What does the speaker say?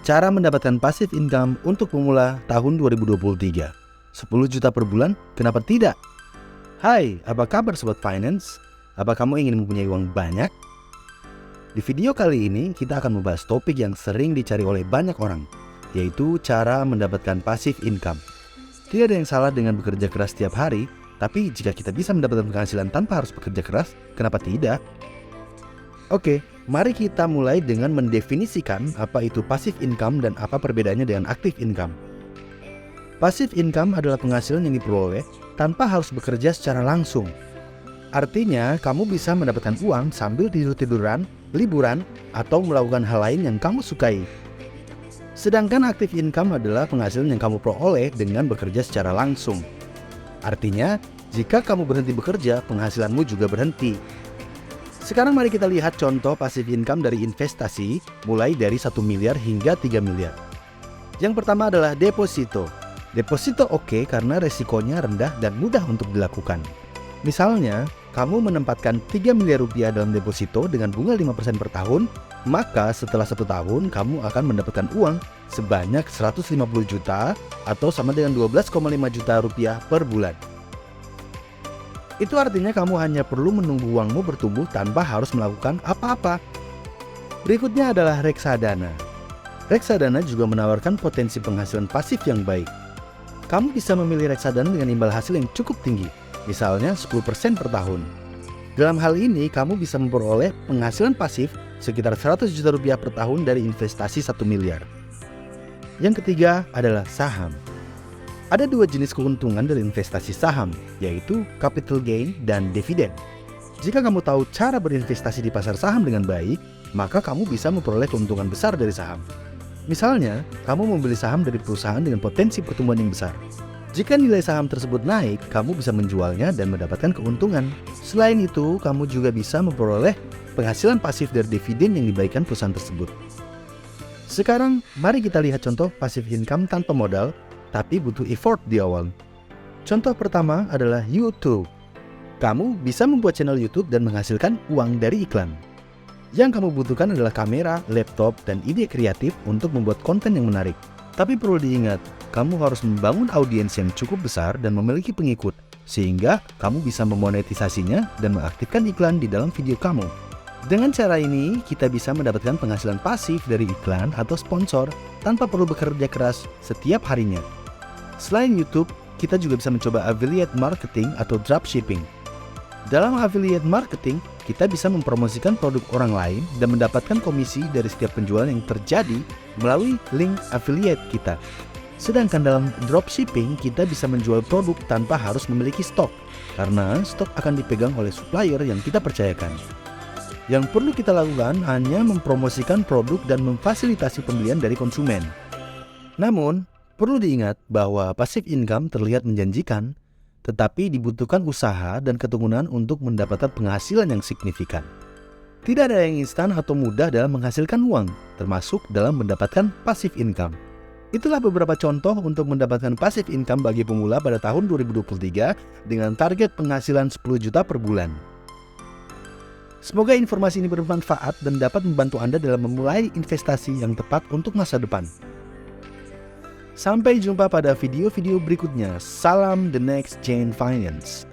Cara mendapatkan passive income untuk pemula tahun 2023. 10 juta per bulan, kenapa tidak? Hai, apa kabar Sobat Finance? Apa kamu ingin mempunyai uang banyak? Di video kali ini kita akan membahas topik yang sering dicari oleh banyak orang, yaitu cara mendapatkan passive income. Tidak ada yang salah dengan bekerja keras setiap hari, tapi jika kita bisa mendapatkan penghasilan tanpa harus bekerja keras, kenapa tidak? Oke, mari kita mulai dengan mendefinisikan apa itu passive income dan apa perbedaannya dengan active income. Passive income adalah penghasilan yang diperoleh tanpa harus bekerja secara langsung. Artinya, kamu bisa mendapatkan uang sambil tidur-tiduran, liburan, atau melakukan hal lain yang kamu sukai. Sedangkan active income adalah penghasilan yang kamu peroleh dengan bekerja secara langsung. Artinya, jika kamu berhenti bekerja, penghasilanmu juga berhenti. Sekarang mari kita lihat contoh passive income dari investasi mulai dari 1 miliar hingga 3 miliar. Yang pertama adalah deposito. Deposito oke karena resikonya rendah dan mudah untuk dilakukan. Misalnya, kamu menempatkan 3 miliar rupiah dalam deposito dengan bunga 5% per tahun, maka setelah 1 tahun kamu akan mendapatkan uang sebanyak 150 juta atau sama dengan 12,5 juta rupiah per bulan. Itu artinya kamu hanya perlu menunggu uangmu bertumbuh tanpa harus melakukan apa-apa. Berikutnya adalah reksadana. Reksadana juga menawarkan potensi penghasilan pasif yang baik. Kamu bisa memilih reksadana dengan imbal hasil yang cukup tinggi, misalnya 10% per tahun. Dalam hal ini, kamu bisa memperoleh penghasilan pasif sekitar 100 juta rupiah per tahun dari investasi 1 miliar. Yang ketiga adalah saham. Ada 2 jenis keuntungan dari investasi saham, yaitu capital gain dan dividen. Jika kamu tahu cara berinvestasi di pasar saham dengan baik, maka kamu bisa memperoleh keuntungan besar dari saham. Misalnya, kamu membeli saham dari perusahaan dengan potensi pertumbuhan yang besar. Jika nilai saham tersebut naik, kamu bisa menjualnya dan mendapatkan keuntungan. Selain itu, kamu juga bisa memperoleh penghasilan pasif dari dividen yang diberikan perusahaan tersebut. Sekarang, mari kita lihat contoh passive income tanpa modal, tapi butuh effort di awal. Contoh pertama adalah YouTube. Kamu bisa membuat channel YouTube dan menghasilkan uang dari iklan. Yang kamu butuhkan adalah kamera, laptop, dan ide kreatif untuk membuat konten yang menarik. Tapi perlu diingat, kamu harus membangun audiens yang cukup besar dan memiliki pengikut, sehingga kamu bisa memonetisasinya dan mengaktifkan iklan di dalam video kamu. Dengan cara ini, kita bisa mendapatkan penghasilan pasif dari iklan atau sponsor tanpa perlu bekerja keras setiap harinya. Selain YouTube, kita juga bisa mencoba affiliate marketing atau dropshipping. Dalam affiliate marketing, kita bisa mempromosikan produk orang lain dan mendapatkan komisi dari setiap penjualan yang terjadi melalui link affiliate kita. Sedangkan dalam dropshipping, kita bisa menjual produk tanpa harus memiliki stok, karena stok akan dipegang oleh supplier yang kita percayakan. Yang perlu kita lakukan hanya mempromosikan produk dan memfasilitasi pembelian dari konsumen. Namun, perlu diingat bahwa passive income terlihat menjanjikan, tetapi dibutuhkan usaha dan ketekunan untuk mendapatkan penghasilan yang signifikan. Tidak ada yang instan atau mudah dalam menghasilkan uang, termasuk dalam mendapatkan passive income. Itulah beberapa contoh untuk mendapatkan passive income bagi pemula pada tahun 2023 dengan target penghasilan 10 juta per bulan. Semoga informasi ini bermanfaat dan dapat membantu Anda dalam memulai investasi yang tepat untuk masa depan. Sampai jumpa pada video-video berikutnya. Salam The Next Gen Finance.